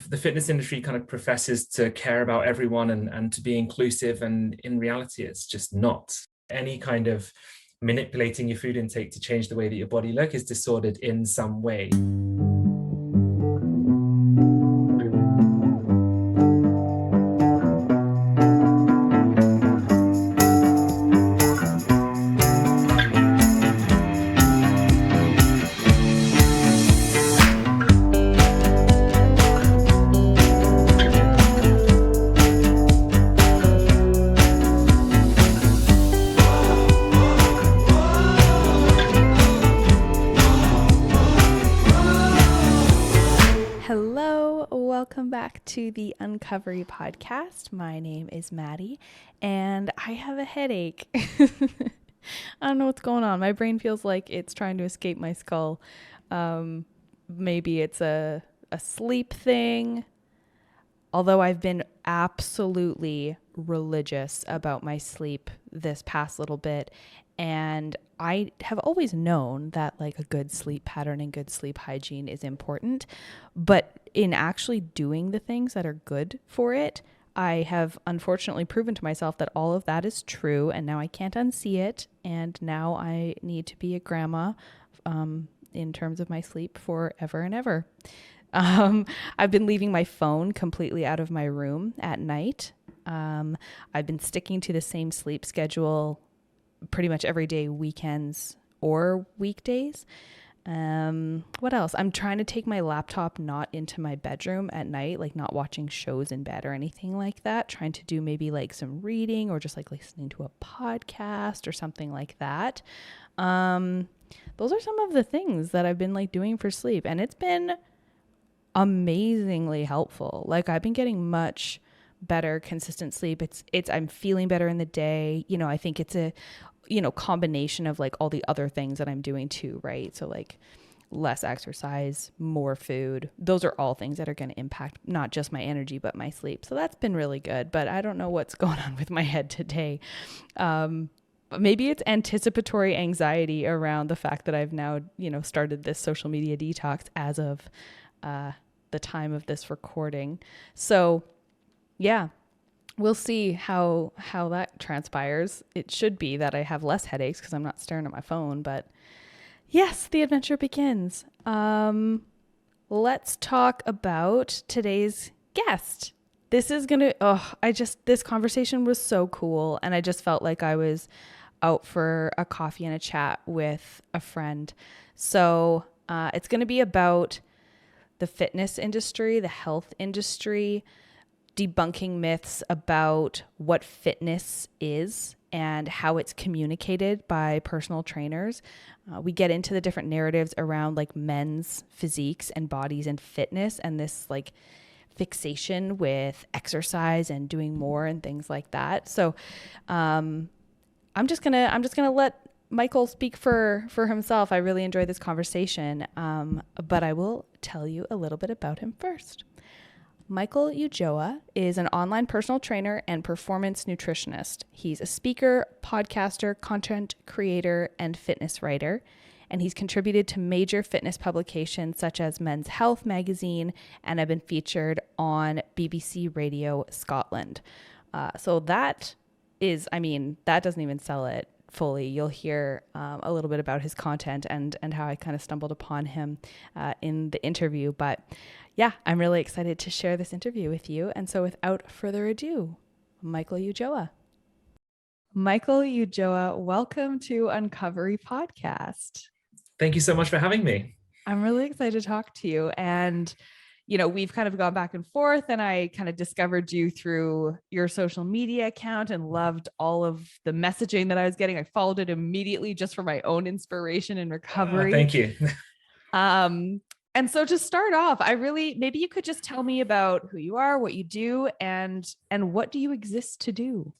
the fitness industry kind of professes to care about everyone and to be inclusive, and in reality it's just not. Any kind of manipulating your food intake to change the way that your body looks is disordered in some way. Welcome back to the Uncovery podcast. My name is Maddie and I have a headache. I don't know what's going on. My brain feels like it's trying to escape my skull. Maybe it's a sleep thing. Although I've been absolutely religious about my sleep this past little bit, and I have always known that like a good sleep pattern and good sleep hygiene is important, but in actually doing the things that are good for it, I have unfortunately proven to myself that all of that is true, and now I can't unsee it, and now I need to be a grandma in terms of my sleep forever and ever. I've been leaving my phone completely out of my room at night. I've been sticking to the same sleep schedule pretty much every day, weekends or weekdays. What else? I'm trying to take my laptop not into my bedroom at night, like not watching shows in bed or anything like that. Trying to do maybe like some reading or just like listening to a podcast or something like that. Those are some of the things that I've been like doing for sleep, and it's been amazingly helpful. Like I've been getting much better, consistent sleep. I'm feeling better in the day. You know, I think it's a, combination of like all the other things that I'm doing too, right? So like less exercise, more food. Those are all things that are going to impact not just my energy, but my sleep. So that's been really good, but I don't know what's going on with my head today. Maybe it's anticipatory anxiety around the fact that I've now, started this social media detox as of the time of this recording. So yeah, we'll see how that transpires. It should be that I have less headaches because I'm not staring at my phone, but yes, the adventure begins. Let's talk about today's guest. This conversation was so cool, and I just felt like I was out for a coffee and a chat with a friend. So it's going to be about the fitness industry, the health industry, debunking myths about what fitness is and how it's communicated by personal trainers. We get into the different narratives around like men's physiques and bodies and fitness, and this like fixation with exercise and doing more and things like that. So I'm just gonna let Michael speak for himself. I really enjoyed this conversation, but I will tell you a little bit about him first. Michael Uolla is an online personal trainer and performance nutritionist. He's a speaker, podcaster, content creator, and fitness writer, and he's contributed to major fitness publications such as Men's Health magazine, and have been featured on BBC Radio Scotland. So that doesn't even sell it fully. You'll hear a little bit about his content and how I kind of stumbled upon him in the interview. But yeah, I'm really excited to share this interview with you. And so without further ado, Michael Uolla. Michael Uolla, welcome to Uncovery podcast. Thank you so much for having me. I'm really excited to talk to you. And we've kind of gone back and forth, and I kind of discovered you through your social media account and loved all of the messaging that I was getting. I followed it immediately just for my own inspiration and recovery. Thank you. And so to start off, maybe you could just tell me about who you are, what you do, and what do you exist to do?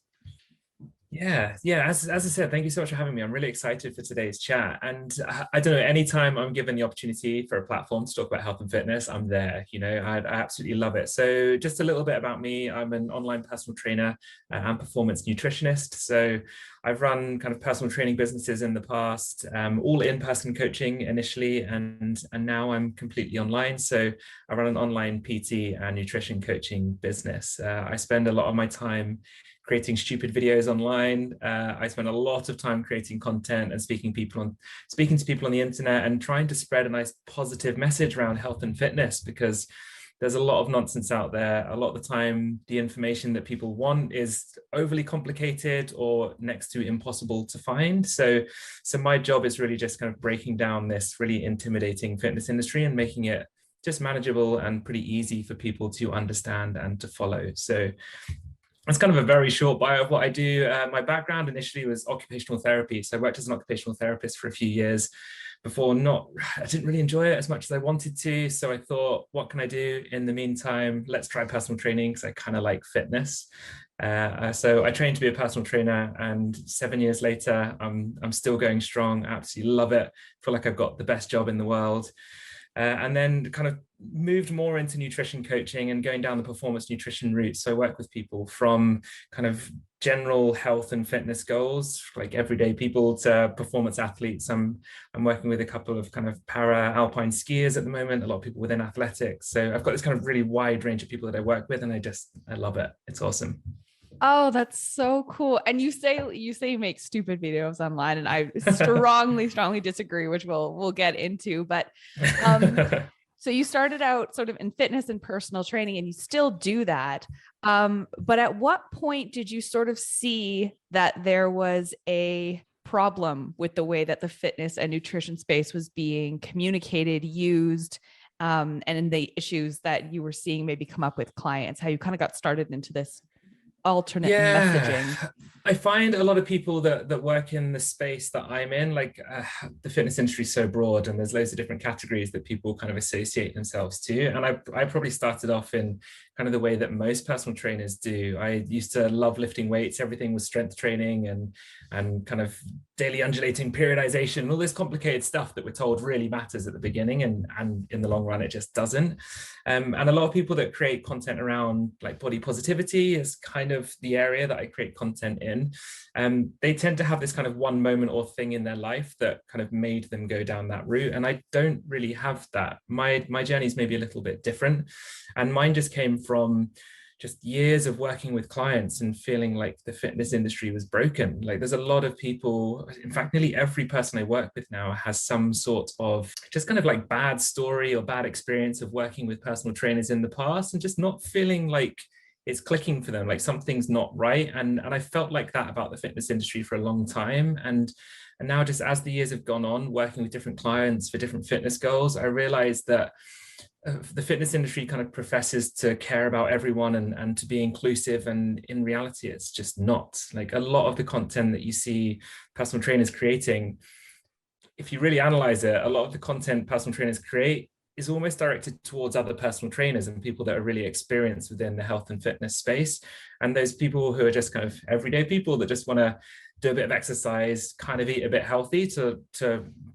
Yeah. As I said, thank you so much for having me. I'm really excited for today's chat. And I don't know, anytime I'm given the opportunity for a platform to talk about health and fitness, I'm there. I absolutely love it. So, just a little bit about me. I'm an online personal trainer and performance nutritionist. So, I've run kind of personal training businesses in the past, all in-person coaching initially, and now I'm completely online. So, I run an online PT and nutrition coaching business. I spend a lot of my time creating stupid videos online. I spend a lot of time creating content and speaking to people on the internet and trying to spread a nice positive message around health and fitness, because there's a lot of nonsense out there. A lot of the time, the information that people want is overly complicated or next to impossible to find. So my job is really just kind of breaking down this really intimidating fitness industry and making it just manageable and pretty easy for people to understand and to follow. So that's kind of a very short bio of what I do. My background initially was occupational therapy. So I worked as an occupational therapist for a few years before. I didn't really enjoy it as much as I wanted to. So I thought, what can I do in the meantime? Let's try personal training, because I kind of like fitness. So I trained to be a personal trainer, and 7 years later, I'm still going strong. I absolutely love it. Feel like I've got the best job in the world. And then kind of moved more into nutrition coaching and going down the performance nutrition route. So I work with people from kind of general health and fitness goals, like everyday people, to performance athletes. I'm working with a couple of kind of para alpine skiers at the moment, a lot of people within athletics. So I've got this kind of really wide range of people that I work with, and I love it. It's awesome. Oh, that's so cool. And you make stupid videos online, and I strongly disagree, which we'll get into. But so you started out sort of in fitness and personal training, and you still do that. But at what point did you sort of see that there was a problem with the way that the fitness and nutrition space was being communicated, used, and in the issues that you were seeing maybe come up with clients, how you kind of got started into this alternate messaging? I find a lot of people that work in the space that I'm in, like the fitness industry is so broad, and there's loads of different categories that people kind of associate themselves to. And I probably started off in kind of the way that most personal trainers do. I used to love lifting weights. Everything was strength training and kind of daily undulating periodization and all this complicated stuff that we're told really matters at the beginning, and in the long run it just doesn't. And a lot of people that create content around like body positivity is kind of the area that I create content in. They tend to have this kind of one moment or thing in their life that kind of made them go down that route, and I don't really have that. My journey is maybe a little bit different, and mine just came from just years of working with clients and feeling like the fitness industry was broken. Like there's a lot of people, in fact, nearly every person I work with now has some sort of just kind of like bad story or bad experience of working with personal trainers in the past, and just not feeling like it's clicking for them, like something's not right. And I felt like that about the fitness industry for a long time. And now, just as the years have gone on, working with different clients for different fitness goals, I realized that the fitness industry kind of professes to care about everyone and to be inclusive, and in reality it's just not. Like a lot of the content that you see personal trainers creating, if you really analyze it, a lot of the content personal trainers create is almost directed towards other personal trainers and people that are really experienced within the health and fitness space. And those people who are just kind of everyday people that just want to do a bit of exercise, kind of eat a bit healthy to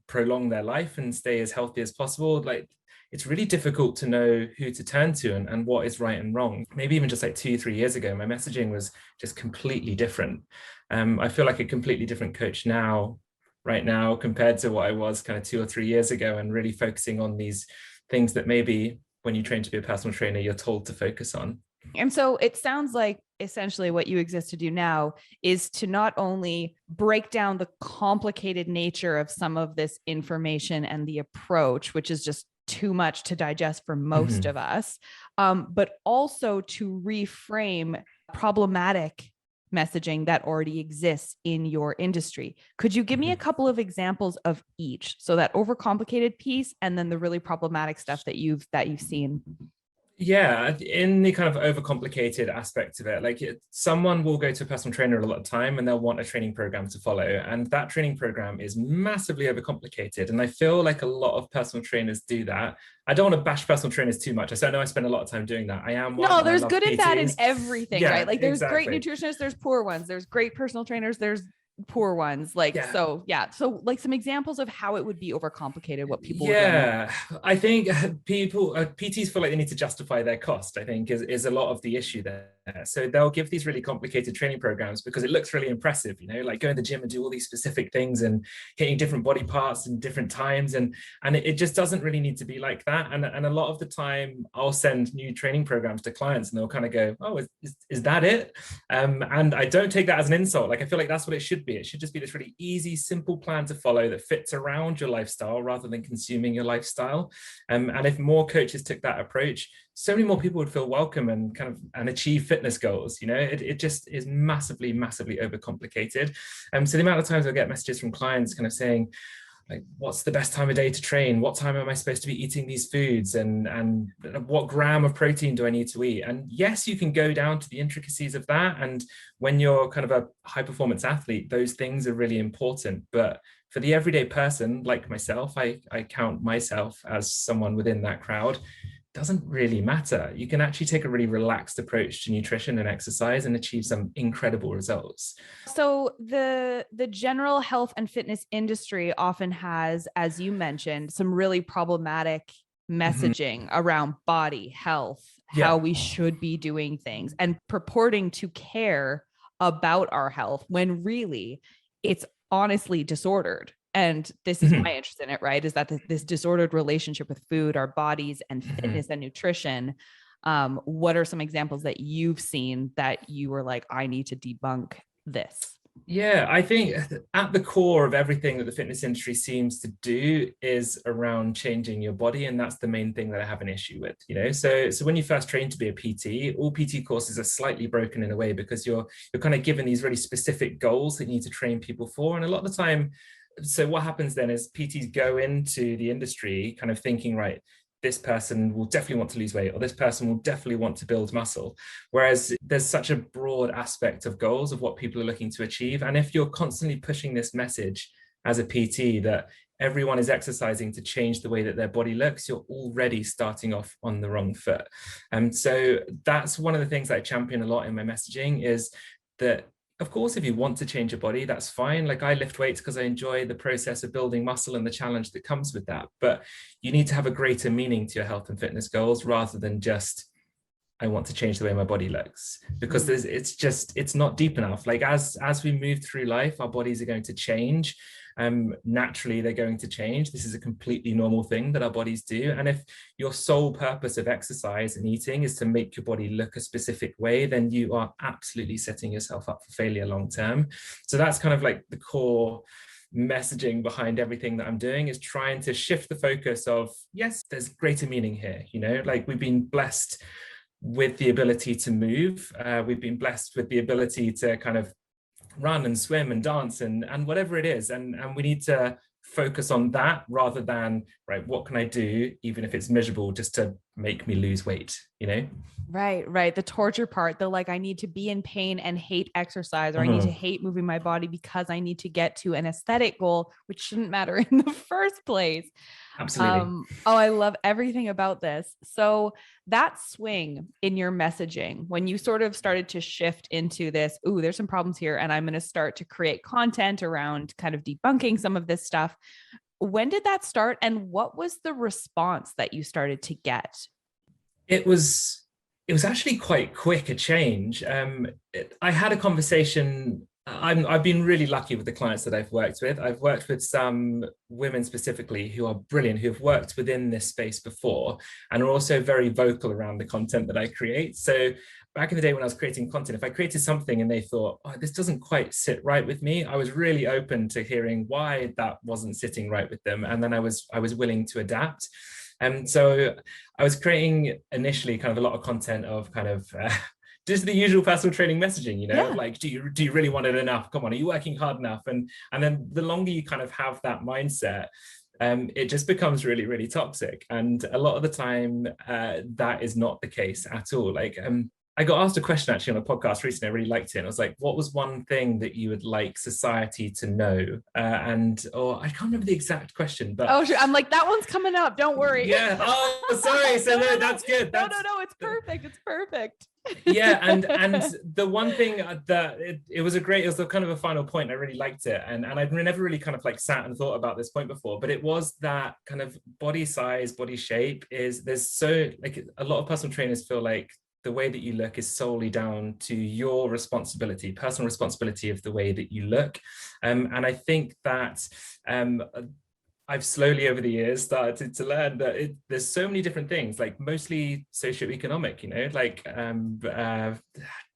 prolong their life and stay as healthy as possible, like it's really difficult to know who to turn to and what is right and wrong. Maybe even just like 2-3 years ago, my messaging was just completely different. I feel like a completely different coach right now, compared to what I was kind of 2 or 3 years ago, and really focusing on these things that maybe when you train to be a personal trainer, you're told to focus on. And so it sounds like essentially what you exist to do now is to not only break down the complicated nature of some of this information and the approach, which is just too much to digest for most of us, but also to reframe problematic messaging that already exists in your industry. Could you give me a couple of examples of each? So that overcomplicated piece, and then the really problematic stuff that you've seen. Yeah, in the kind of overcomplicated aspect of it, someone will go to a personal trainer a lot of time and they'll want a training program to follow. And that training program is massively overcomplicated. And I feel like a lot of personal trainers do that. I don't want to bash personal trainers too much. I know I spend a lot of time doing that. I am one No, and I there's love good and bad in PTs. everything, right? Yeah, Like there's great exactly. nutritionists, there's poor ones, there's great personal trainers, there's poor ones. Like, Yeah. so yeah. So like some examples of how it would be overcomplicated, what people would run into. Yeah, I think people PTs feel like they need to justify their cost, I think is a lot of the issue there. So they'll give these really complicated training programs because it looks really impressive, like go in the gym and do all these specific things and hitting different body parts and different times. And it just doesn't really need to be like that. And a lot of the time I'll send new training programs to clients and they'll kind of go, oh, is that it? And I don't take that as an insult. Like I feel like that's what it should be. It should just be this really easy, simple plan to follow that fits around your lifestyle rather than consuming your lifestyle. And if more coaches took that approach, so many more people would feel welcome and and achieve fitness goals. It just is massively, massively overcomplicated. So the amount of times I get messages from clients kind of saying, like, what's the best time of day to train? What time am I supposed to be eating these foods? And what gram of protein do I need to eat? And yes, you can go down to the intricacies of that. And when you're kind of a high performance athlete, those things are really important. But for the everyday person like myself, I count myself as someone within that crowd, doesn't really matter. You can actually take a really relaxed approach to nutrition and exercise and achieve some incredible results. So the general health and fitness industry often has, as you mentioned, some really problematic messaging around body health, how Yeah. we should be doing things, and purporting to care about our health when really it's honestly disordered. And this is my interest in it, right? Is that this disordered relationship with food, our bodies, and fitness and nutrition. What are some examples that you've seen that you were like, I need to debunk this? Yeah, I think at the core of everything that the fitness industry seems to do is around changing your body, and that's the main thing that I have an issue with. So when you first train to be a PT, all PT courses are slightly broken in a way because you're kind of given these really specific goals that you need to train people for, and a lot of the time. So what happens then is PTs go into the industry kind of thinking, right, this person will definitely want to lose weight, or this person will definitely want to build muscle. Whereas there's such a broad aspect of goals of what people are looking to achieve. And if you're constantly pushing this message as a PT that everyone is exercising to change the way that their body looks, you're already starting off on the wrong foot. And so that's one of the things that I champion a lot in my messaging is that of course, if you want to change your body, that's fine. Like I lift weights because I enjoy the process of building muscle and the challenge that comes with that. But you need to have a greater meaning to your health and fitness goals rather than just, I want to change the way my body looks, because it's not deep enough. Like as we move through life, our bodies are going to change. Naturally, they're going to change. This is a completely normal thing that our bodies do. And if your sole purpose of exercise and eating is to make your body look a specific way, then you are absolutely setting yourself up for failure long term. So that's kind of like the core messaging behind everything that I'm doing, is trying to shift the focus of, yes, there's greater meaning here. Like we've been blessed with the ability to move. We've been blessed with the ability to kind of run and swim and dance and whatever it is. And we need to focus on that rather than, right, what can I do, even if it's miserable, just to make me lose weight. Right. The torture part, the like, I need to be in pain and hate exercise, or I need to hate moving my body because I need to get to an aesthetic goal, which shouldn't matter in the first place. Absolutely. I love everything about this. So that swing in your messaging, when you sort of started to shift into this, ooh, there's some problems here, and I'm going to start to create content around kind of debunking some of this stuff. When did that start, and what was the response that you started to get? It was actually quite quick a change. I had a conversation. I've been really lucky with the clients that I've worked with. I've worked with some women specifically who are brilliant, who have worked within this space before and are also very vocal around the content that I create. So back in the day when I was creating content, if I created something and they thought, oh, this doesn't quite sit right with me, I was really open to hearing why that wasn't sitting right with them. And then I was willing to adapt. And so I was creating initially kind of a lot of content of kind of just the usual personal training messaging, Yeah. like, do you really want it enough? Come on, are you working hard enough? And then the longer you kind of have that mindset, it just becomes really, really toxic. And a lot of the time, that is not the case at all. Like, I got asked a question actually on a podcast recently. I really liked it. And I was like, what was one thing that you would like society to know? Or I can't remember the exact question, but. Oh, sure. I'm like, that one's coming up. Don't worry. Yeah. Oh, sorry. So no, that's good. No. It's perfect. It's perfect. Yeah. And the one thing that it was the kind of a final point. I really liked it. And I'd never really kind of like sat and thought about this point before, but it was that kind of body size, body shape there's so like a lot of personal trainers feel like the way that you look is solely down to your responsibility, personal responsibility of the way that you look. And I think that I've slowly over the years started to learn that there's so many different things, like mostly socioeconomic, like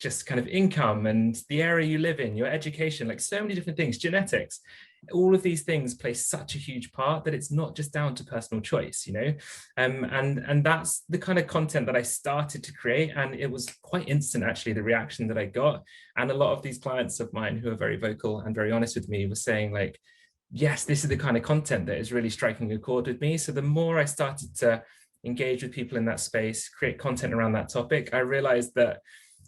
just kind of income and the area you live in, your education, like so many different things, genetics. All of these things play such a huge part that it's not just down to personal choice, and that's the kind of content that I started to create. And it was quite instant, actually, the reaction that I got. And a lot of these clients of mine who are very vocal and very honest with me were saying like, yes, this is the kind of content that is really striking a chord with me. So the more I started to engage with people in that space, create content around that topic, I realized that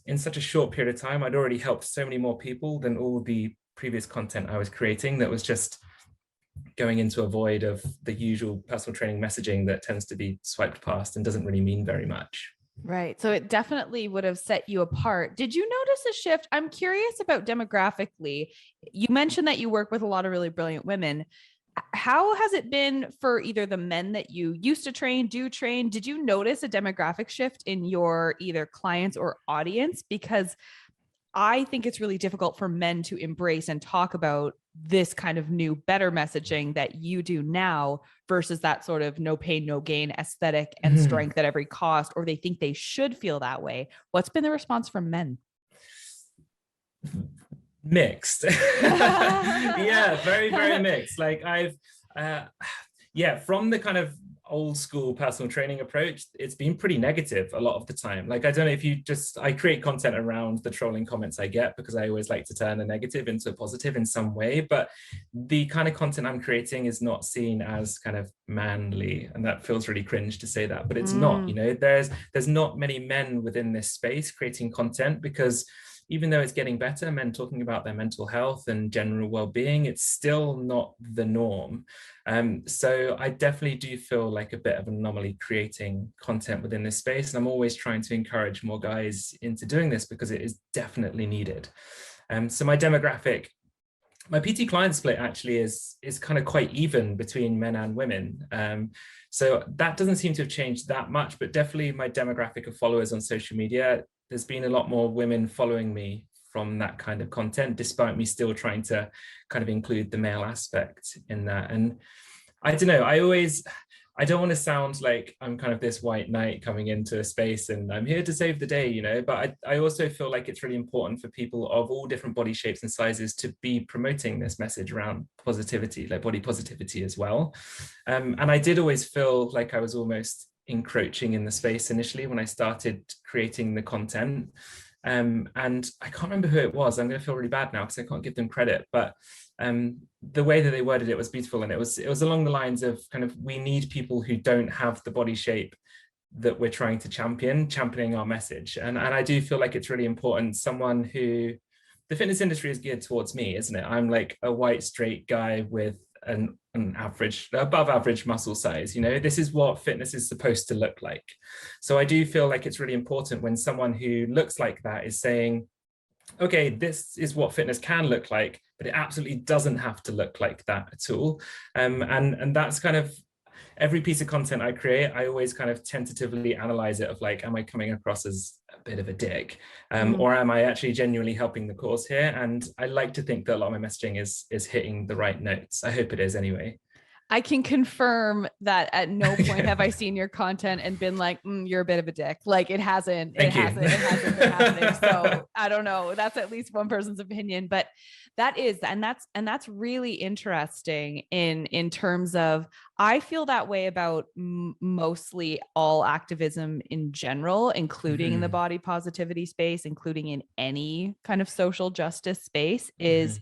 in such a short period of time, I'd already helped so many more people than all the previous content I was creating that was just going into a void of the usual personal training messaging that tends to be swiped past and doesn't really mean very much. Right. So it definitely would have set you apart. Did you notice a shift? I'm curious about demographically. You mentioned that you work with a lot of really brilliant women. How has it been for either the men that you used to train, do train? Did you notice a demographic shift in your either clients or audience? Because I think it's really difficult for men to embrace and talk about this kind of new, better messaging that you do now versus that sort of no pain, no gain aesthetic and strength at every cost, or they think they should feel that way. What's been the response from men? Mixed. Yeah, very, very mixed. Like from the kind of old school personal training approach, it's been pretty negative a lot of the time. Like, I don't know if I create content around the trolling comments I get because I always like to turn a negative into a positive in some way, but the kind of content I'm creating is not seen as kind of manly, and that feels really cringe to say that, but it's not, there's not many men within this space creating content, because even though it's getting better, men talking about their mental health and general well-being, it's still not the norm. So I definitely do feel like a bit of an anomaly creating content within this space. And I'm always trying to encourage more guys into doing this because it is definitely needed. So my demographic, my PT client split actually is kind of quite even between men and women. So that doesn't seem to have changed that much, but definitely my demographic of followers on social media, there's been a lot more women following me from that kind of content, despite me still trying to kind of include the male aspect in that. And I don't know, I don't want to sound like I'm kind of this white knight coming into a space and I'm here to save the day, but I also feel like it's really important for people of all different body shapes and sizes to be promoting this message around positivity, like body positivity as well. And I did always feel like I was almost encroaching in the space initially when I started creating the content. And I can't remember who it was. I'm going to feel really bad now because I can't give them credit, but the way that they worded it was beautiful. And it was along the lines of kind of, we need people who don't have the body shape that we're trying to championing our message. And I do feel like it's really important. Someone who, the fitness industry is geared towards me, isn't it? I'm like a white, straight guy with an average, above average muscle size. This is what fitness is supposed to look like. So I do feel like it's really important when someone who looks like that is saying, okay, this is what fitness can look like, but it absolutely doesn't have to look like that at all. And that's kind of every piece of content I create, I always kind of tentatively analyze it of like, am I coming across as a bit of a dick? Or am I actually genuinely helping the cause here? And I like to think that a lot of my messaging is hitting the right notes. I hope it is anyway. I can confirm that at no point have I seen your content and been like, you're a bit of a dick. Like it hasn't been happening. So I don't know. That's at least one person's opinion, but that's really interesting in terms of, I feel that way about mostly all activism in general, including in the body positivity space, including in any kind of social justice space, is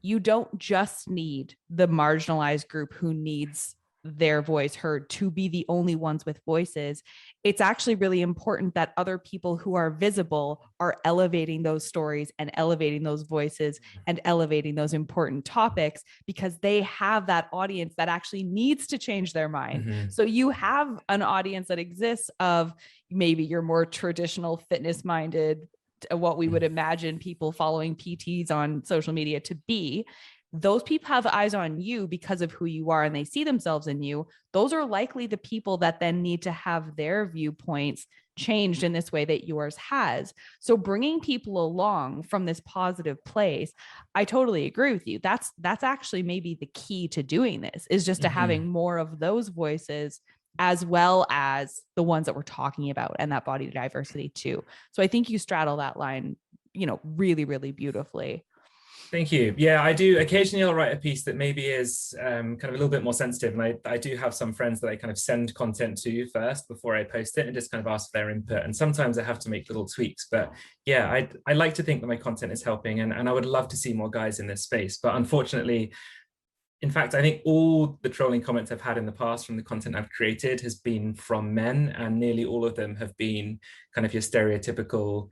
you don't just need the marginalized group who needs their voice heard, to be the only ones with voices. It's actually really important that other people who are visible are elevating those stories and elevating those voices and elevating those important topics, because they have that audience that actually needs to change their mind. Mm-hmm. So you have an audience that exists of maybe your more traditional fitness minded, what we would imagine people following PTs on social media to be. Those people have eyes on you because of who you are, and they see themselves in you. Those are likely the people that then need to have their viewpoints changed in this way that yours has. So bringing people along from this positive place, I totally agree with you. That's actually maybe the key to doing this, is just to having more of those voices, as well as the ones that we're talking about, and that body diversity too. So I think you straddle that line, really, really beautifully. Thank you. Yeah, I do. Occasionally I'll write a piece that maybe is kind of a little bit more sensitive. And I do have some friends that I kind of send content to first before I post it, and just kind of ask for their input. And sometimes I have to make little tweaks. But yeah, I like to think that my content is helping, and I would love to see more guys in this space. But unfortunately, in fact, I think all the trolling comments I've had in the past from the content I've created has been from men, and nearly all of them have been kind of your stereotypical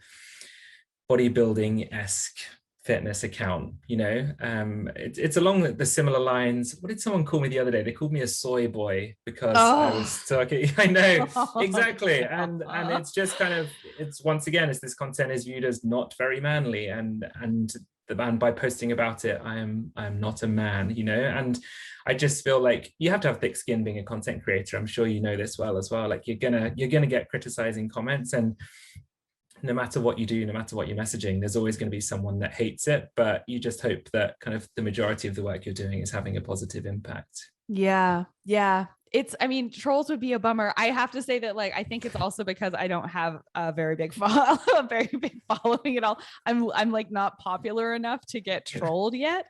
bodybuilding-esque fitness account. It's along the similar lines. What did someone call me the other day? They called me a soy boy because I was talking. I know, exactly. And it's just kind of, it's once again, it's this content is viewed as not very manly, and by posting about it, I am not a man, and I just feel like you have to have thick skin being a content creator. I'm sure you know this well as well. Like you're gonna get criticizing comments, and no matter what you do, no matter what you're messaging, there's always going to be someone that hates it. But you just hope that kind of the majority of the work you're doing is having a positive impact. Yeah. Trolls would be a bummer. I have to say that, like, I think it's also because I don't have a very big following at all. I'm like not popular enough to get trolled yet.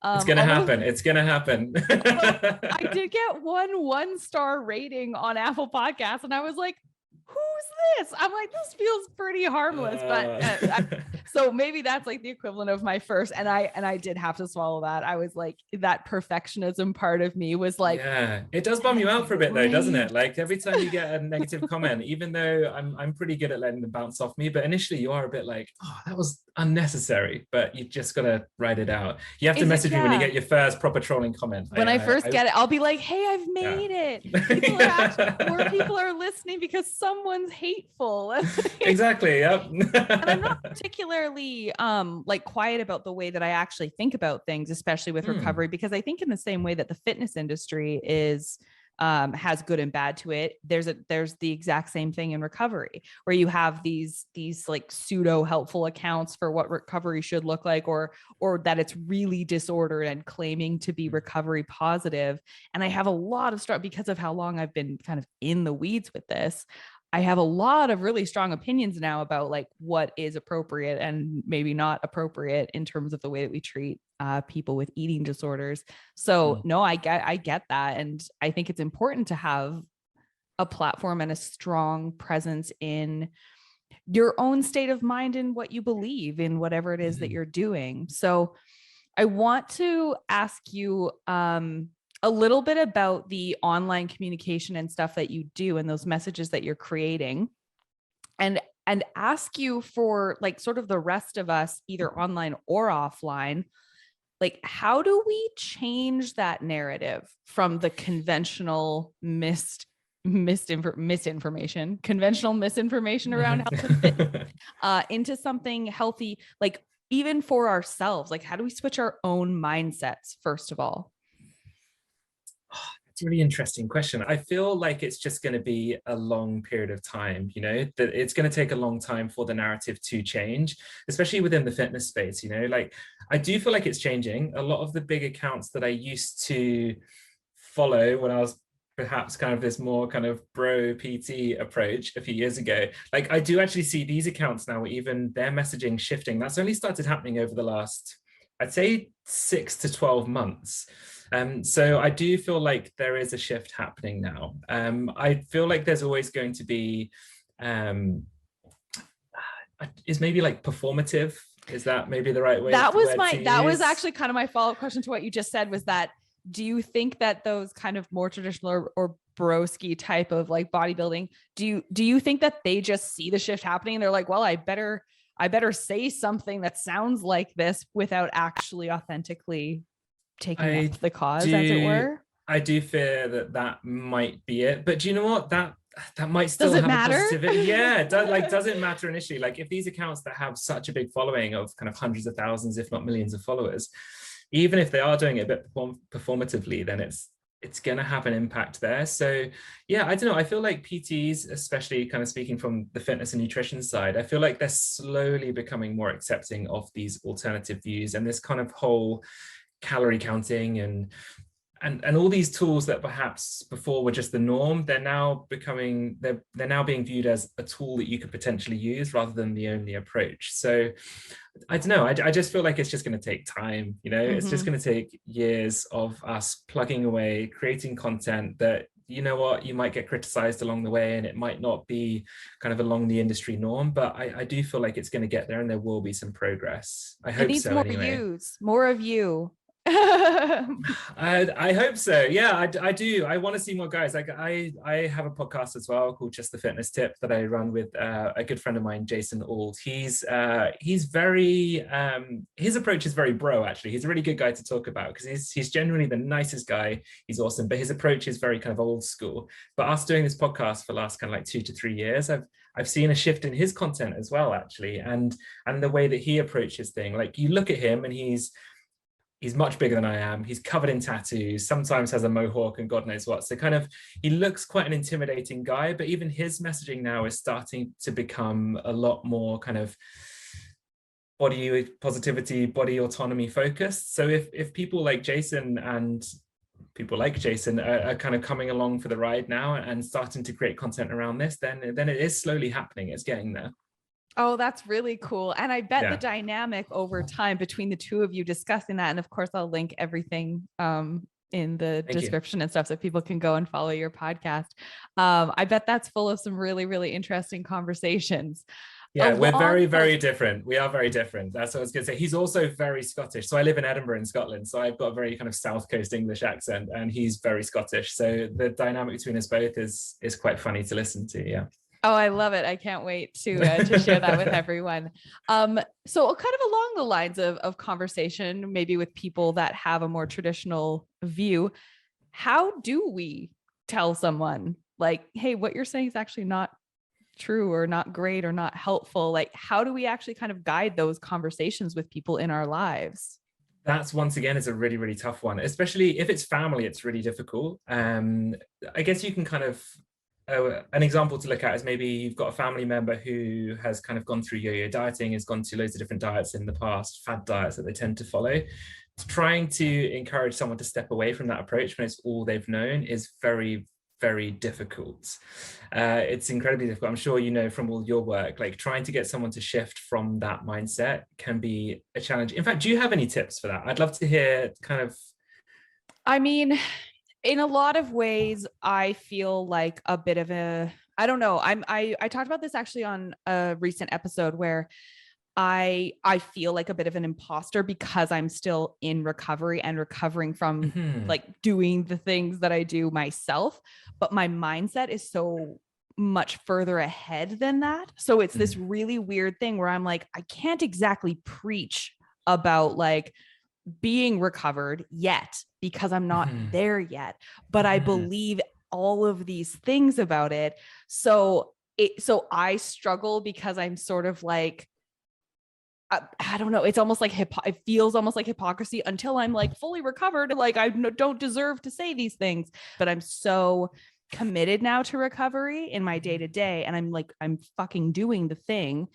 It's gonna happen. It's gonna happen. I did get one star rating on Apple Podcasts, and I was like, who's this? I'm like, this feels pretty harmless, but so maybe that's like the equivalent of my first. And I did have to swallow that. I was like, that perfectionism part of me was like, yeah, it does bum you out for a bit though, doesn't it? Like every time you get a negative comment, even though I'm pretty good at letting them bounce off me, but initially you are a bit like, oh, that was unnecessary, but you just gotta write it out. You have to message me when you get your first proper trolling comment. When I first get it, I'll be like, hey, I've made it. More people are listening because someone's hateful. Exactly. Yep. And I'm not particularly like quiet about the way that I actually think about things, especially with recovery, because I think in the same way that the fitness industry is has good and bad to it, there's the exact same thing in recovery, where you have these like pseudo helpful accounts for what recovery should look like, or that it's really disordered and claiming to be recovery positive. And I have a lot of strong, because of how long I've been kind of in the weeds with this, I have a lot of really strong opinions now about like what is appropriate and maybe not appropriate in terms of the way that we treat people with eating disorders. So no, I get that. And I think it's important to have a platform and a strong presence in your own state of mind and what you believe in, whatever it is that you're doing. So I want to ask you a little bit about the online communication and stuff that you do and those messages that you're creating, and ask you for like sort of the rest of us, either online or offline, like how do we change that narrative from the conventional conventional misinformation around health and fitness into something healthy, like even for ourselves? Like how do we switch our own mindsets, first of all? It's a really interesting question. I feel like it's just going to be a long period of time, that it's going to take a long time for the narrative to change, especially within the fitness space, like I do feel like it's changing. A lot of the big accounts that I used to follow when I was perhaps kind of this more kind of bro PT approach a few years ago, like I do actually see these accounts now, even their messaging shifting. That's only started happening over the last, I'd say 6 to 12 months. So I do feel like there is a shift happening now. I feel like there's always going to be, is maybe like performative. Is that maybe the right way? That was actually kind of my follow-up question to what you just said, was that do you think that those kind of more traditional or broski type of like bodybuilding, do you think that they just see the shift happening and they're like, well, I better say something that sounds like this without actually authentically taking up I the cause, as it do were? I do fear that that might be it. But do you know what? That might Does still it have a matter? positive. Yeah, doesn't matter initially. Like if these accounts that have such a big following of kind of hundreds of thousands, if not millions of followers, even if they are doing it a bit performatively, then it's going to have an impact there. So yeah, I don't know. I feel like PTs, especially kind of speaking from the fitness and nutrition side, I feel like they're slowly becoming more accepting of these alternative views and this kind of whole calorie counting and all these tools that perhaps before were just the norm, they're now being viewed as a tool that you could potentially use rather than the only approach. So I don't know. I just feel like it's just going to take time. It's just going to take years of us plugging away, creating content that, you know what, you might get criticized along the way and it might not be kind of along the industry norm, but I do feel like it's going to get there and there will be some progress. I It hope needs so more anyway. views, more of you. I hope so. Yeah, I do. I want to see more guys. Like I have a podcast as well called Just the Fitness Tip that I run with a good friend of mine, Jason Auld. He's very his approach is very bro. Actually, he's a really good guy to talk about because he's genuinely the nicest guy. He's awesome, but his approach is very kind of old school. But us doing this podcast for the last kind of like 2 to 3 years, I've seen a shift in his content as well, actually, and the way that he approaches things. Like you look at him and he's much bigger than I am. He's covered in tattoos, sometimes has a mohawk and God knows what. So kind of, he looks quite an intimidating guy, but even his messaging now is starting to become a lot more kind of body positivity, body autonomy focused. So if people like Jason are kind of coming along for the ride now and starting to create content around this, then it is slowly happening. It's getting there. Oh, that's really cool. And I bet the Yeah. dynamic over time between the two of you discussing that, and of course I'll link everything in the Thank you. description and stuff so people can go and follow your podcast. I bet that's full of some really, really interesting conversations. Yeah, we're very, very different. We are very different. That's what I was going to say. He's also very Scottish. So I live in Edinburgh in Scotland. So I've got a very kind of South Coast English accent and he's very Scottish. So the dynamic between us both is quite funny to listen to. Yeah. Oh, I love it. I can't wait to share that with everyone. So kind of along the lines of conversation, maybe with people that have a more traditional view, how do we tell someone like, hey, what you're saying is actually not true or not great or not helpful? Like, how do we actually kind of guide those conversations with people in our lives? That's once again is a really, really tough one, especially if it's family, it's really difficult. I guess you can kind of an example to look at is maybe you've got a family member who has kind of gone through yo-yo dieting, has gone to loads of different diets in the past, fad diets that they tend to follow. Trying to encourage someone to step away from that approach when it's all they've known is very, very difficult. It's incredibly difficult. I'm sure you know from all your work, like trying to get someone to shift from that mindset can be a challenge. In fact, do you have any tips for that? I'd love to hear kind of. I mean, in a lot of ways, I feel like a bit of I don't know. I talked about this actually on a recent episode where I feel like a bit of an imposter because I'm still in recovery and recovering from like doing the things that I do myself, but my mindset is so much further ahead than that. So it's this really weird thing where I'm like, I can't exactly preach about like being recovered yet because I'm not there yet, but I believe all of these things about it. So I struggle because I'm sort of like, I don't know. It's almost like it feels almost like hypocrisy until I'm like fully recovered. Like I don't deserve to say these things, but I'm so committed now to recovery in my day to day, and I'm fucking doing the thing.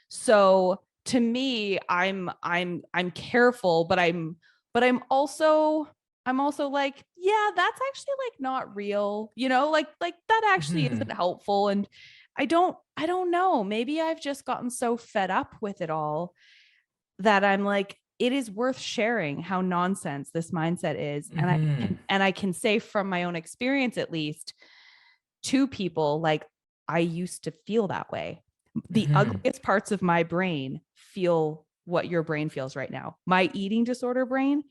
So to me, I'm careful, but I'm also like, yeah, that's actually like not real, like that actually isn't helpful. And I don't know. Maybe I've just gotten so fed up with it all that I'm like, it is worth sharing how nonsense this mindset is. And I can say from my own experience, at least to people, like I used to feel that way. The ugliest parts of my brain feel what your brain feels right now. My eating disorder brain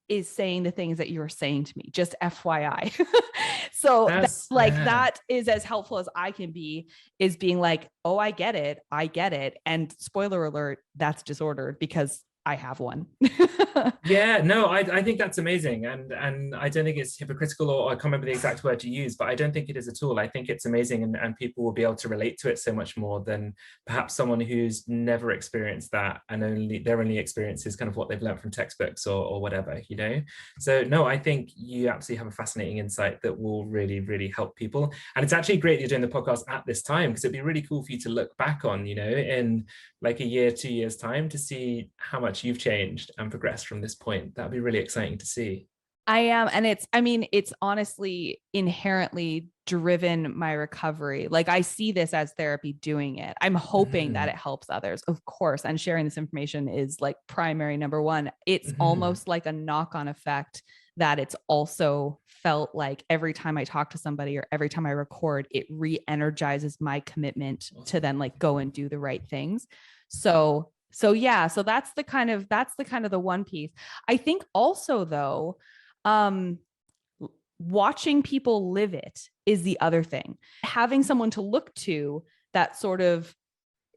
is saying the things that you're saying to me, just FYI. So That's that is as helpful as I can be, is being like, oh, I get it. And spoiler alert, that's disordered because I have one. Yeah, no, I think that's amazing. And I don't think it's hypocritical, or I can't remember the exact word you use, but I don't think it is at all. I think it's amazing, and people will be able to relate to it so much more than perhaps someone who's never experienced that, and their only experience is kind of what they've learned from textbooks or whatever, you know? So no, I think you absolutely have a fascinating insight that will really, really help people. And it's actually great that you're doing the podcast at this time, because it'd be really cool for you to look back on, you know, in like a year, 2 years time, to see how much you've changed and progressed from this point. That'd be really exciting to see. I am. And it's honestly inherently driven my recovery. Like, I see this as therapy doing it. I'm hoping that it helps others, of course. And sharing this information is like primary number one. It's almost like a knock-on effect, that it's also felt like every time I talk to somebody or every time I record, it re-energizes my commitment to then like go and do the right things. So that's the kind of the one piece. I think also though, watching people live it is the other thing. Having someone to look to that sort of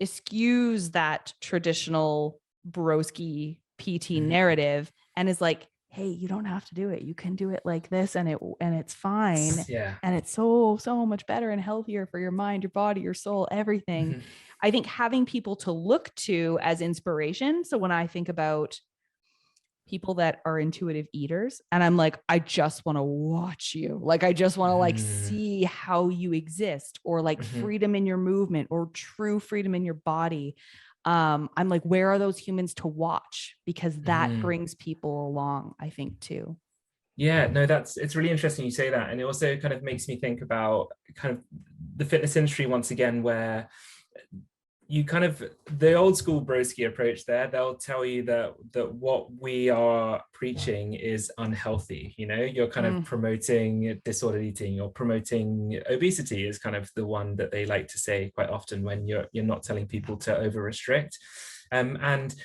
eschews that traditional broski PT narrative and is like, hey, you don't have to do it. You can do it like this, and it's fine. Yeah. And it's so much better and healthier for your mind, your body, your soul, everything. I think having people to look to as inspiration. So when I think about people that are intuitive eaters, and I'm like, I just want to watch you. Like, I just want to like see how you exist, or like freedom in your movement, or true freedom in your body. I'm like, where are those humans to watch? Because that brings people along, I think, too. Yeah, no, it's really interesting you say that. And it also kind of makes me think about kind of the fitness industry once again, where you kind of, the old school broski approach there, they'll tell you that what we are preaching is unhealthy. You know, you're kind of promoting disordered eating, or promoting obesity is kind of the one that they like to say quite often, when you're not telling people to over restrict. And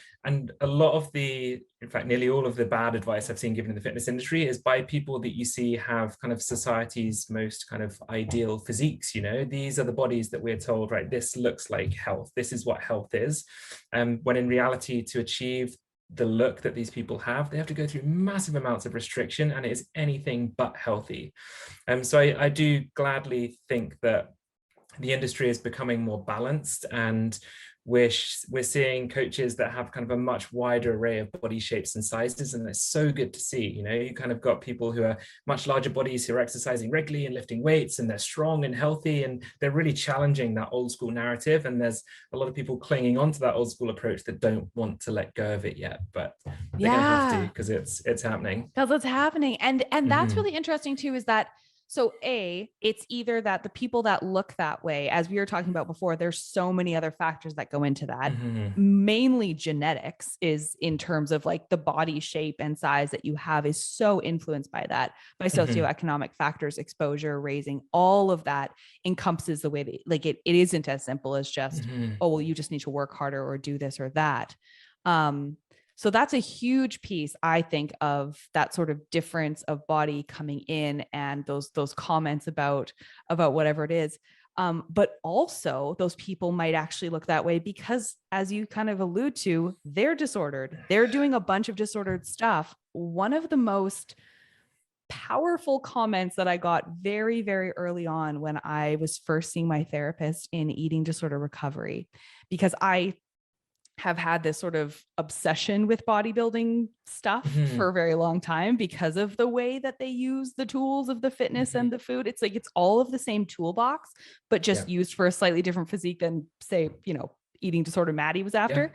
a lot of in fact, nearly all of the bad advice I've seen given in the fitness industry is by people that you see have kind of society's most kind of ideal physiques. You know, these are the bodies that we're told, right, this looks like health. This is what health is. When in reality, to achieve the look that these people have, they have to go through massive amounts of restriction, and it is anything but healthy. So I do gladly think that the industry is becoming more balanced, and we're seeing coaches that have kind of a much wider array of body shapes and sizes, and it's so good to see. You know, you kind of got people who are much larger bodies who are exercising regularly and lifting weights, and they're strong and healthy, and they're really challenging that old school narrative. And there's a lot of people clinging on to that old school approach that don't want to let go of it yet, but they're gonna have to, because it's happening. Because it's happening. And that's really interesting too, is that, so it's either that the people that look that way, as we were talking about before, there's so many other factors that go into that. Mainly genetics is, in terms of like the body shape and size that you have, is so influenced by that, by socioeconomic factors, exposure, raising, all of that encompasses the way that, like, it isn't as simple as just, oh, well, you just need to work harder or do this or that. So that's a huge piece, I think, of that sort of difference of body coming in, and those comments about whatever it is. But also those people might actually look that way because, as you kind of allude to, they're disordered. They're doing a bunch of disordered stuff. One of the most powerful comments that I got very, very early on when I was first seeing my therapist in eating disorder recovery, because I have had this sort of obsession with bodybuilding stuff for a very long time, because of the way that they use the tools of the fitness and the food. It's like, it's all of the same toolbox, but just used for a slightly different physique than, say, you know, eating disorder Maddie was after.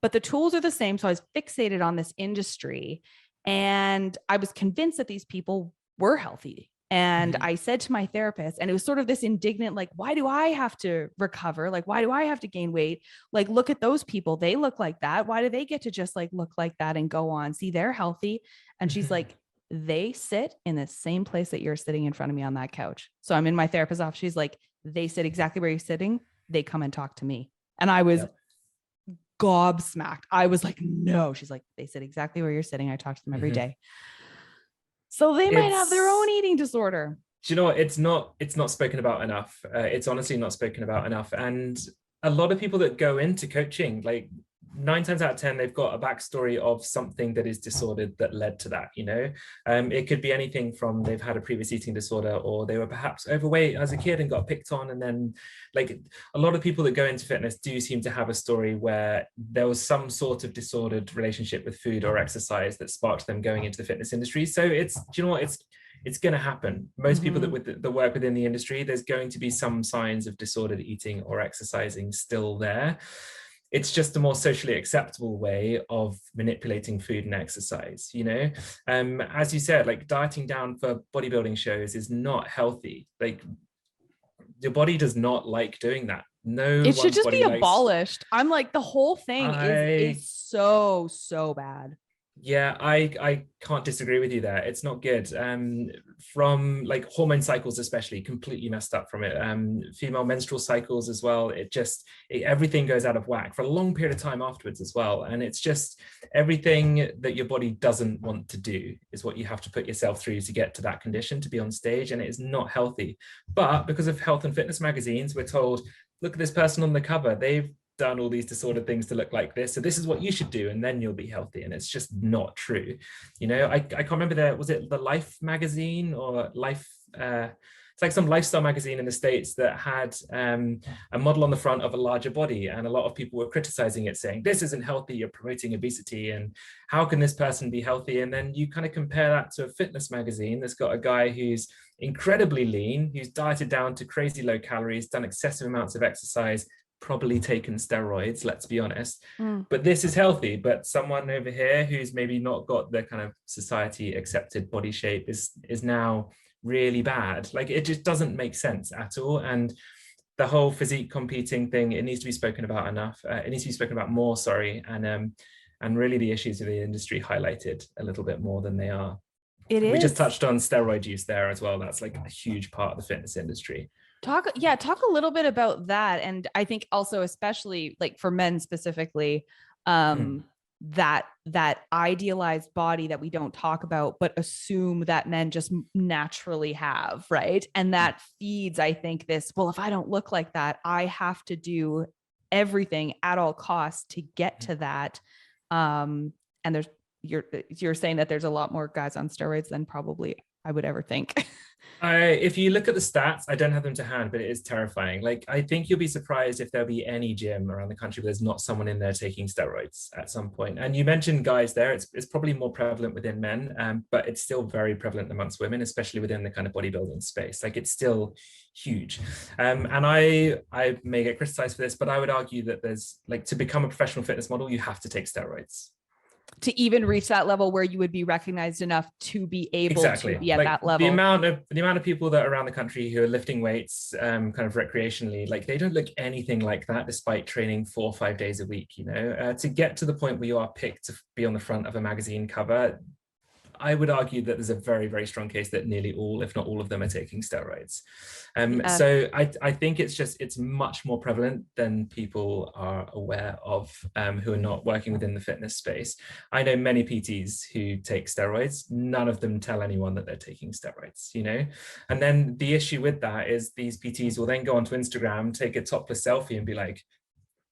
But the tools are the same. So I was fixated on this industry, and I was convinced that these people were healthy. And I said to my therapist, and it was sort of this indignant, like, why do I have to recover? Like, why do I have to gain weight? Like, look at those people. They look like that. Why do they get to just like look like that and go on? See, they're healthy. And she's like, they sit in the same place that you're sitting in front of me on that couch. So I'm in my therapist's office. She's like, they sit exactly where you're sitting. They come and talk to me. And I was gobsmacked. I was like, no. She's like, they sit exactly where you're sitting. I talk to them every Mhm. day. So they might have their own It's eating disorder. Do you know what? It's not spoken about enough. It's honestly not spoken about enough. And a lot of people that go into coaching, like 9 times out of 10, they've got a backstory of something that is disordered that led to that. It could be anything from they've had a previous eating disorder, or they were perhaps overweight as a kid and got picked on. And then, like, a lot of people that go into fitness do seem to have a story where there was some sort of disordered relationship with food or exercise that sparked them going into the fitness industry. So do you know what? It's going to happen. Most people that work within the industry, there's going to be some signs of disordered eating or exercising still there. It's just a more socially acceptable way of manipulating food and exercise. As you said, like, dieting down for bodybuilding shows is not healthy. Like, your body does not like doing that. No It should one's just be body likes. abolished. I'm like, the whole thing I is so bad. Yeah, I can't disagree with you there. It's not good. From, like, hormone cycles, especially, completely messed up from it. Female menstrual cycles as well. Everything goes out of whack for a long period of time afterwards as well. And it's just everything that your body doesn't want to do is what you have to put yourself through to get to that condition, to be on stage, and it is not healthy. But because of health and fitness magazines, we're told, look at this person on the cover. They've done all these disordered things to look like this, so this is what you should do, and then you'll be healthy. And it's just not true. I can't remember, was it the Life magazine or Life, it's like some lifestyle magazine in the States that had a model on the front of a larger body, and a lot of people were criticizing it, saying, this isn't healthy, you're promoting obesity, and how can this person be healthy? And then you kind of compare that to a fitness magazine that's got a guy who's incredibly lean, who's dieted down to crazy low calories, done excessive amounts of exercise, probably taken steroids, let's be honest. But this is healthy. But someone over here who's maybe not got the kind of society accepted body shape is now really bad. Like, it just doesn't make sense at all. And the whole physique competing thing, it needs to be spoken about enough. It needs to be spoken about more, sorry. And really the issues of the industry highlighted a little bit more than they are. We just touched on steroid use there as well. That's like a huge part of the fitness industry. Talk a little bit about that. And I think also, especially like for men specifically, that idealized body that we don't talk about, but assume that men just naturally have, right? And that feeds, I think, this, well, if I don't look like that, I have to do everything at all costs to get to that. And you're saying that there's a lot more guys on steroids than probably I would ever think. If you look at the stats, I don't have them to hand, but it is terrifying. Like, I think you'll be surprised if there'll be any gym around the country where there's not someone in there taking steroids at some point. And you mentioned guys there. It's probably more prevalent within men, but it's still very prevalent amongst women, especially within the kind of bodybuilding space. Like, it's still huge. And I may get criticized for this, but I would argue that there's, like, to become a professional fitness model, you have to take steroids to even reach that level where you would be recognized enough to be able to be at like, that level. The amount of people that are around the country who are lifting weights kind of recreationally, like, they don't look anything like that despite training 4 or 5 days a week. To get to the point where you are picked to be on the front of a magazine cover, I would argue that there's a very, very strong case that nearly all, if not all of them, are taking steroids. So I think it's much more prevalent than people are aware of, who are not working within the fitness space. I know many PTs who take steroids. None of them tell anyone that they're taking steroids, And then the issue with that is these PTs will then go onto Instagram, take a topless selfie and be like,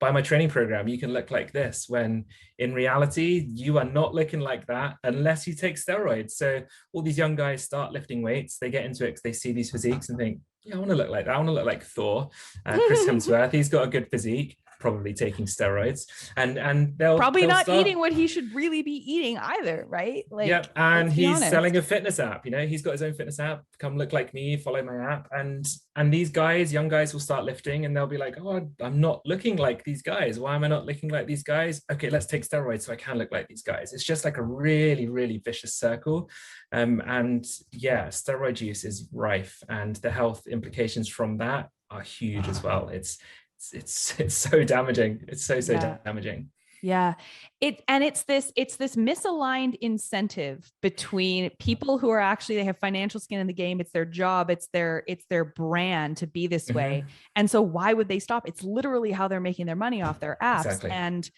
by my training program, you can look like this, when in reality, you are not looking like that unless you take steroids. So all these young guys start lifting weights, they get into it because they see these physiques and think, yeah, I want to look like that. I want to look like Thor. Chris Hemsworth, he's got a good physique, probably taking steroids, and they'll probably not start eating what he should really be eating either, right? Like, yep. And he's selling a fitness app. He's got his own fitness app. Come look like me, follow my app. And these guys, young guys, will start lifting and they'll be like, oh, I'm not looking like these guys. Why am I not looking like these guys? Okay, let's take steroids so I can look like these guys. It's just like a really, really vicious circle. And yeah, steroid use is rife, and the health implications from that are huge as well. It's so damaging. It's so damaging. Yeah. It's this misaligned incentive between people who are actually, they have financial skin in the game. It's their job. It's their brand to be this way. Hmm. And so why would they stop? It's literally how they're making their money off their apps. Exactly. And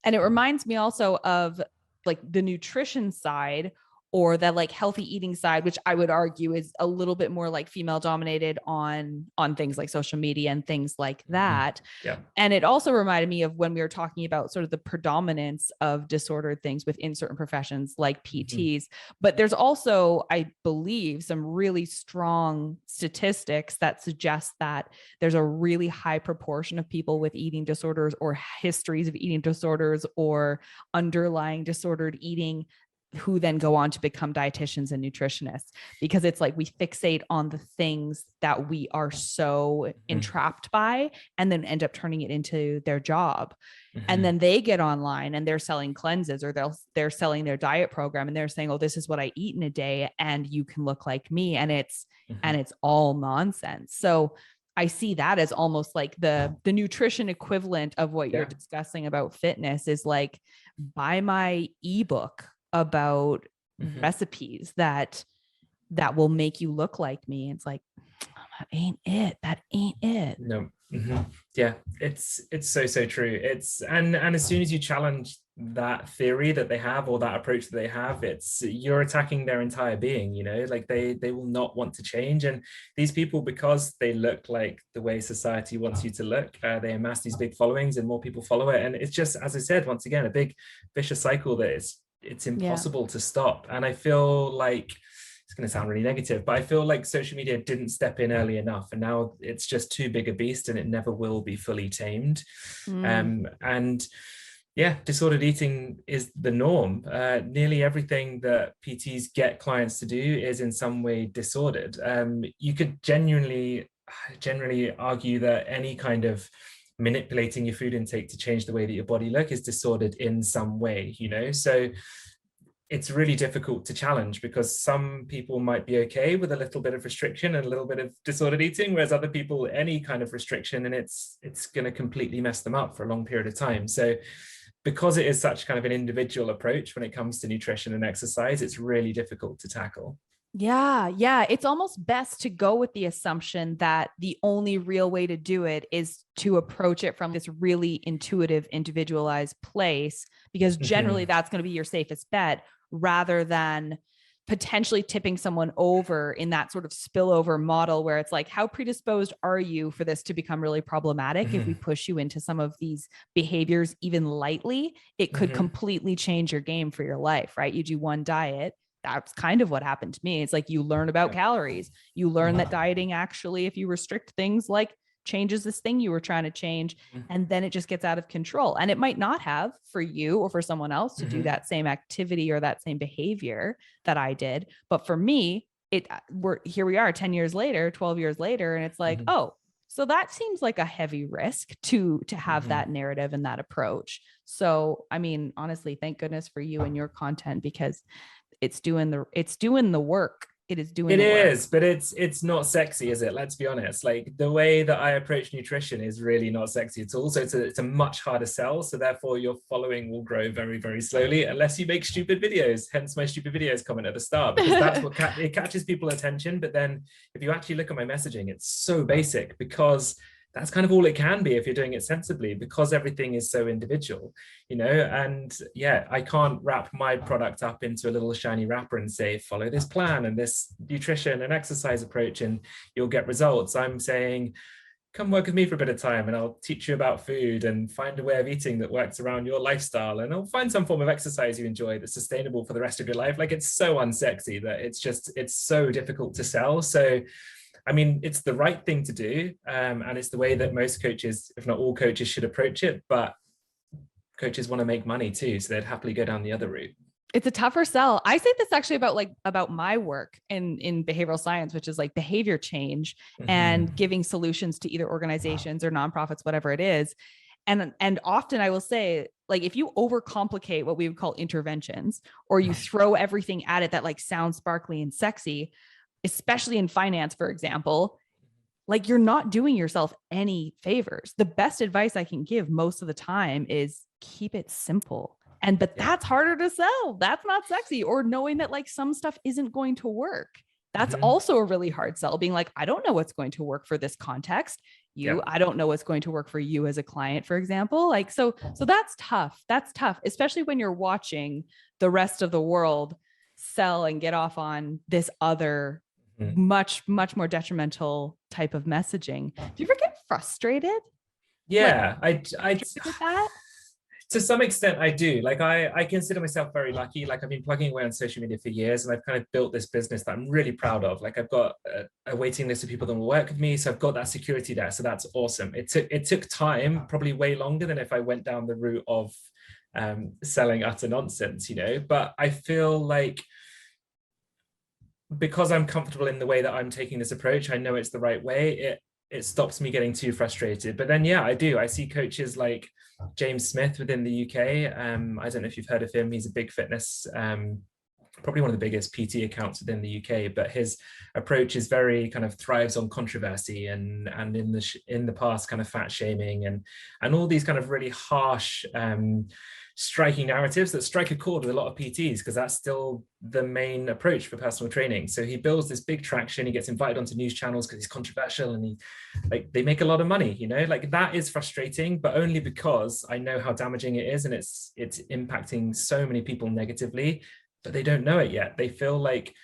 it reminds me also of like the nutrition side, or that like healthy eating side, which I would argue is a little bit more like female dominated on things like social media and things like Hmm. that. Yeah. And it also reminded me of when we were talking about sort of the predominance of disordered things within certain professions like Hmm. PTs. But there's also, I believe, some really strong statistics that suggest that there's a really high proportion of people with eating disorders or histories of eating disorders or underlying disordered eating who then go on to become dietitians and nutritionists, because it's like we fixate on the things that we are so Hmm. entrapped by and then end up turning it into their job. And Hmm. then they get online and they're selling cleanses, or they're selling their diet program, and they're saying, oh, this is what I eat in a day and you can look like me. And Hmm. it's all nonsense. So I see that as almost like the nutrition equivalent of what you're Yeah. discussing about fitness is like, buy my ebook about Hmm. recipes that will make you look like me. It's like, that ain't it. That ain't it. No. Hmm. Yeah, it's so true. And as soon as you challenge that theory that they have, or that approach that they have, it's you're attacking their entire being, like they will not want to change. And these people, because they look like the way society wants you to look, they amass these big followings and more people follow it. And it's just, as I said, once again, a big vicious cycle that it's Yeah. impossible to stop. And I feel like it's going to sound really negative, but I feel like social media didn't step in early enough, and now it's just too big a beast, and it never will be fully tamed. Mm. And yeah, disordered eating is the norm. Nearly everything that PTs get clients to do is in some way disordered. You could generally argue that any kind of manipulating your food intake to change the way that your body look is disordered in some way. So it's really difficult to challenge, because some people might be okay with a little bit of restriction and a little bit of disordered eating, whereas other people, any kind of restriction, and it's going to completely mess them up for a long period of time. So because it is such kind of an individual approach when it comes to nutrition and exercise, it's really difficult to tackle. Yeah, yeah. It's almost best to go with the assumption that the only real way to do it is to approach it from this really intuitive, individualized place, because generally Mm-hmm. that's going to be your safest bet, rather than potentially tipping someone over in that sort of spillover model where it's like, how predisposed are you for this to become really problematic? If we Mm-hmm. push you into some of these behaviors even lightly, it could Mm-hmm. completely change your game for your life, right? You do one diet. That's kind of what happened to me. It's like you learn about Yeah. calories. You learn that Mm-hmm. dieting actually, if you restrict things, like changes this thing you were trying to change. And then it just gets out of control. And it might not have for you or for someone else to do Mm-hmm. that same activity or that same behavior that I did. But for me, here we are 10 years later, 12 years later, and it's like, Mm-hmm. oh, so that seems like a heavy risk to have Mm-hmm. that narrative and that approach. So, I mean, honestly, thank goodness for you and your content, because it's doing the work. It is doing It the work. is, but it's not sexy, is it? Let's be honest. Like the way that I approach nutrition is really not sexy at all. So it's a much harder sell. So therefore, your following will grow very, very slowly unless you make stupid videos. Hence my stupid videos comment at the start, because that's what it catches people's attention. But then if you actually look at my messaging, it's so basic, because that's kind of all it can be if you're doing it sensibly, because everything is so individual. And yeah, I can't wrap my product up into a little shiny wrapper and say, follow this plan and this nutrition and exercise approach and you'll get results. I'm saying, come work with me for a bit of time and I'll teach you about food and find a way of eating that works around your lifestyle, and I'll find some form of exercise you enjoy that's sustainable for the rest of your life. Like, it's so unsexy that it's so difficult to sell. So I mean, it's the right thing to do, and it's the way that most coaches, if not all coaches, should approach it. But coaches want to make money too, so they'd happily go down the other route. It's a tougher sell. I say this actually about my work in behavioral science, which is like behavior change and Mm-hmm. giving solutions to either organizations or nonprofits, whatever it is. And often I will say, like, if you overcomplicate what we would call interventions, or you throw everything at it that like sounds sparkly and sexy, especially in finance, for example, like you're not doing yourself any favors. The best advice I can give most of the time is keep it simple. And but Yeah. that's harder to sell. That's not sexy. Or knowing that like some stuff isn't going to work. That's also a really hard sell, being like, I don't know what's going to work for this context. Yeah. I don't know what's going to work for you as a client, for example. Like, so that's tough. That's tough, especially when you're watching the rest of the world sell and get off on this other much, much more detrimental type of messaging. Do you ever get frustrated? Yeah, I with that. to some extent I do. Like I consider myself very lucky. Like I've been plugging away on social media for years, and I've kind of built this business that I'm really proud of. Like I've got a waiting list of people that will work with me, so I've got that security there. So that's awesome. It took time, probably way longer than if I went down the route of selling utter nonsense, you know. But I feel like because I'm comfortable in the way that I'm taking this approach, I know it's the right way. It stops me getting too frustrated. But then, yeah, I do. I see coaches like James Smith within the UK. I don't know if you've heard of him. He's a big fitness, probably one of the biggest PT accounts within the UK. But his approach is very kind of thrives on controversy and in the past kind of fat shaming and all these kind of really harsh striking narratives that strike a chord with a lot of PTs, because that's still the main approach for personal training. So he builds this big traction, he gets invited onto news channels because he's controversial, and they make a lot of money, you know. Like that is frustrating, but only because I know how damaging it is, and it's impacting so many people negatively, but they don't know it yet. They feel like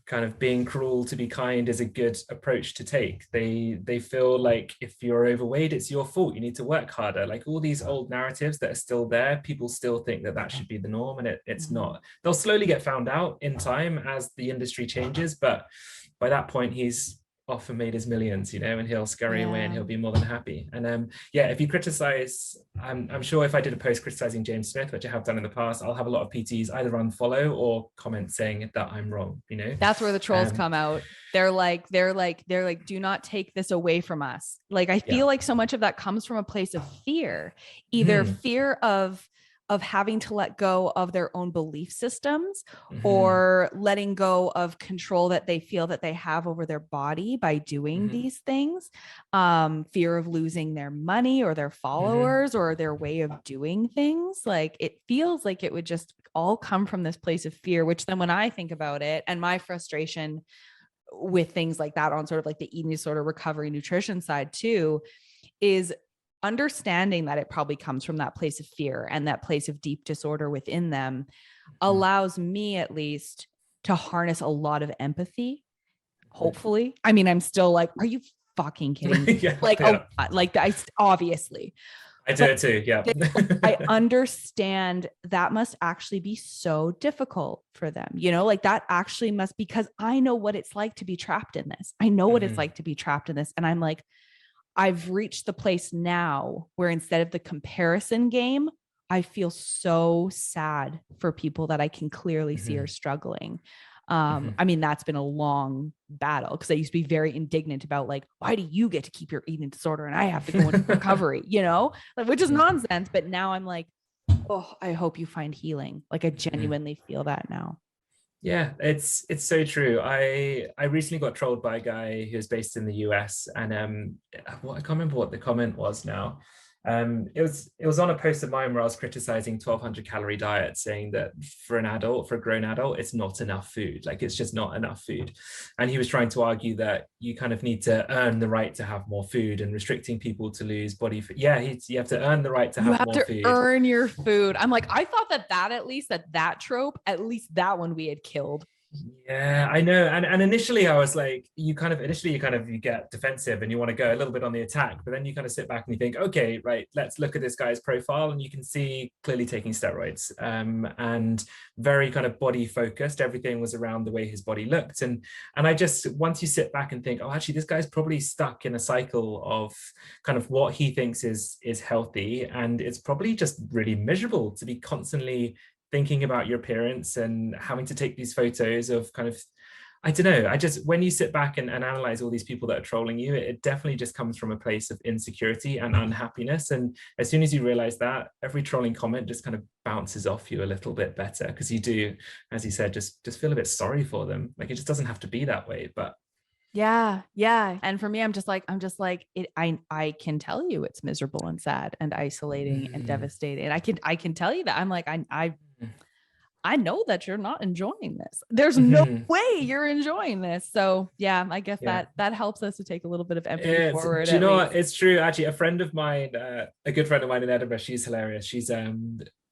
kind of being cruel to be kind is a good approach to take. They feel like if you're overweight, it's your fault, you need to work harder. Like all these old narratives that are still there, people still think that should be the norm, and it's not. They'll slowly get found out in time as the industry changes, but by that point he's off and made his millions, you know, and he'll scurry away and he'll be more than happy. And yeah, if you criticize, I'm sure if I did a post criticizing James Smith, which I have done in the past, I'll have a lot of PTs either unfollow or comment saying that I'm wrong, you know. That's where the trolls come out. They're like, do not take this away from us. Like, I feel like so much of that comes from a place of fear, either fear of having to let go of their own belief systems or letting go of control that they feel that they have over their body by doing these things, fear of losing their money or their followers or their way of doing things. Like it feels like it would just all come from this place of fear, which then when I think about it and my frustration with things like that on sort of like the eating disorder recovery nutrition side too, is understanding that it probably comes from that place of fear and that place of deep disorder within them allows me at least to harness a lot of empathy. Hopefully. I mean, I'm still like, are you fucking kidding me? Like I obviously. I do it too. Yeah. I understand that must actually be so difficult for them, you know, like that actually must, because I know what it's like to be trapped in this. I know what it's like to be trapped in this. And I'm like, I've reached the place now where instead of the comparison game, I feel so sad for people that I can clearly see are struggling. I mean, that's been a long battle because I used to be very indignant about like, why do you get to keep your eating disorder and I have to go into recovery, you know, like, which is nonsense. But now I'm like, oh, I hope you find healing. Like I genuinely feel that now. Yeah, it's so true. I recently got trolled by a guy who's based in the US, and I can't remember what the comment was now. It was on a post of mine where I was criticizing 1,200 calorie diet, saying that for a grown adult, it's not enough food. Like it's just not enough food. And he was trying to argue that you kind of need to earn the right to have more food, and restricting people to lose body fat. Yeah, you have to earn the right to have more food. You have to earn your food. I'm like, I thought that at least that trope, at least that one we had killed. Yeah, I know. And initially I was like, you get defensive and you want to go a little bit on the attack, but then you kind of sit back and you think, okay, right, let's look at this guy's profile, and you can see clearly taking steroids, and very kind of body focused. Everything was around the way his body looked. And I just, once you sit back and think, oh, actually this guy's probably stuck in a cycle of kind of what he thinks is healthy, and it's probably just really miserable to be constantly thinking about your appearance and having to take these photos of kind of, I don't know, when you sit back and analyze all these people that are trolling you, it definitely just comes from a place of insecurity and unhappiness. And as soon as you realize that, every trolling comment just kind of bounces off you a little bit better, because you do, as you said, just feel a bit sorry for them. Like it just doesn't have to be that way, but Yeah. Yeah. And for me, I'm just like, I can tell you it's miserable and sad and isolating and devastating. I can tell you that. I'm like, I know that you're not enjoying this. There's no way you're enjoying this. So yeah, I guess Yeah. that helps us to take a little bit of empathy forward Do you at know least. what? It's true. Actually, a friend of mine, a good friend of mine in Edinburgh, she's hilarious.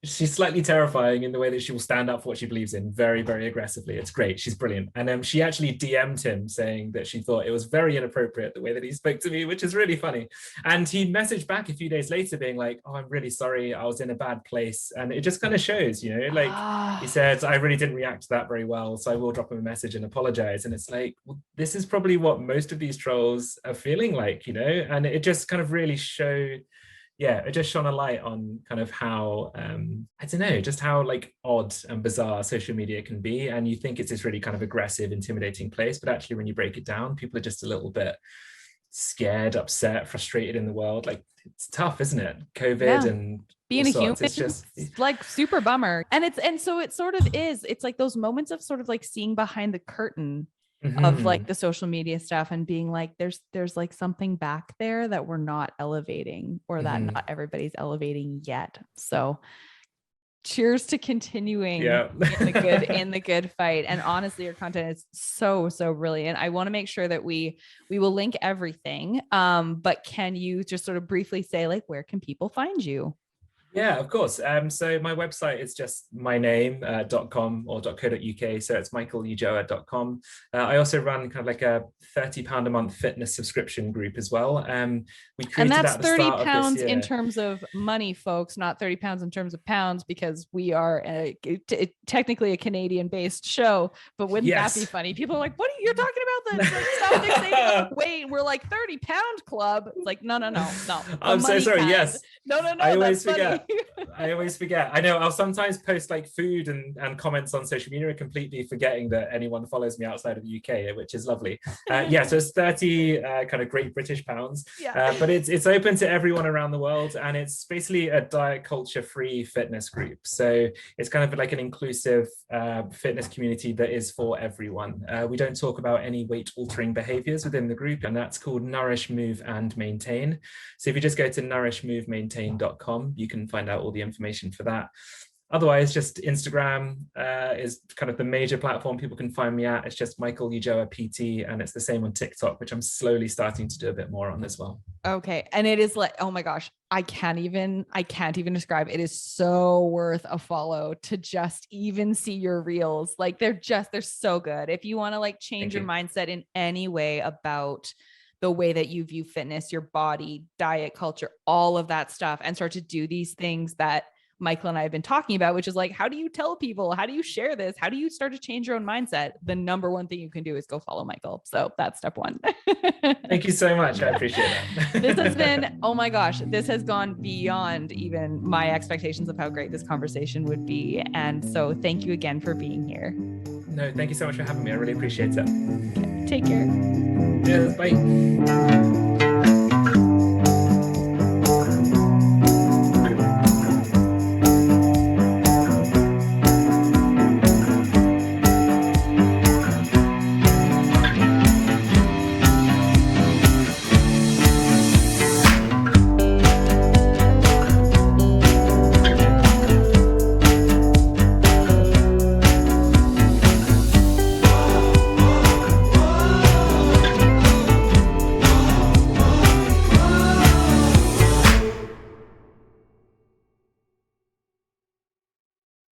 She's slightly terrifying in the way that she will stand up for what she believes in very, very aggressively. It's great. She's brilliant. And she actually DM'd him saying that she thought it was very inappropriate the way that he spoke to me, which is really funny. And he messaged back a few days later being like, oh, I'm really sorry. I was in a bad place. And it just kind of shows, you know, like he said, I really didn't react to that very well. So I will drop him a message and apologize. And it's like, well, this is probably what most of these trolls are feeling like, you know, and it just kind of really showed, yeah, it just shone a light on kind of how I don't know, just how like odd and bizarre social media can be. And you think it's this really kind of aggressive, intimidating place, but actually when you break it down, people are just a little bit scared, upset, frustrated in the world. Like it's tough, isn't it? COVID and being a human, it's just like super bummer. And so it sort of is, it's like those moments of sort of like seeing behind the curtain of like the social media stuff and being like, there's like something back there that we're not elevating or that not everybody's elevating yet. So cheers to continuing in the good fight. And honestly, your content is so brilliant. I want to make sure that we will link everything. But can you just sort of briefly say like, where can people find you? Yeah, of course. So my website is just my name, .com or .co.uk. So it's michaeluolla.com. I also run kind of like a £30 a month fitness subscription group as well. We created and that's that at the 30 start of this pounds year. in terms of money, folks, not 30 pounds in terms of pounds, because we are technically a Canadian based show. But wouldn't that be funny? People are like, what are you talking about? Like, stop fixating on weight. We're like 30-pound club. It's like, no. I'm so sorry. Kind. Yes. No. I always forget. I always forget. I know I'll sometimes post like food and comments on social media, completely forgetting that anyone follows me outside of the UK, which is lovely. Yeah, so it's 30 kind of Great British pounds. Yeah. But it's open to everyone around the world, and it's basically a diet culture free fitness group. So it's kind of like an inclusive fitness community that is for everyone. We don't talk about any weight altering behaviors within the group, and that's called Nourish, Move and Maintain. So if you just go to nourishmovemaintain.com, you can find out all the information for that. Otherwise, just Instagram is kind of the major platform people can find me at. It's just Michael Uolla PT, and it's the same on TikTok, which I'm slowly starting to do a bit more on as well. Okay. And it is like, oh my gosh, I can't even describe. It is so worth a follow to just even see your reels. Like they're so good. If you want to like change your mindset in any way about the way that you view fitness, your body, diet culture, all of that stuff, and start to do these things that Michael and I have been talking about, which is like, how do you tell people? How do you share this? How do you start to change your own mindset? The number one thing you can do is go follow Michael. So that's step one. Thank you so much. I appreciate that. This has been, oh my gosh, this has gone beyond even my expectations of how great this conversation would be. And so thank you again for being here. No, thank you so much for having me. I really appreciate it. Okay, take care. Cheers. Bye.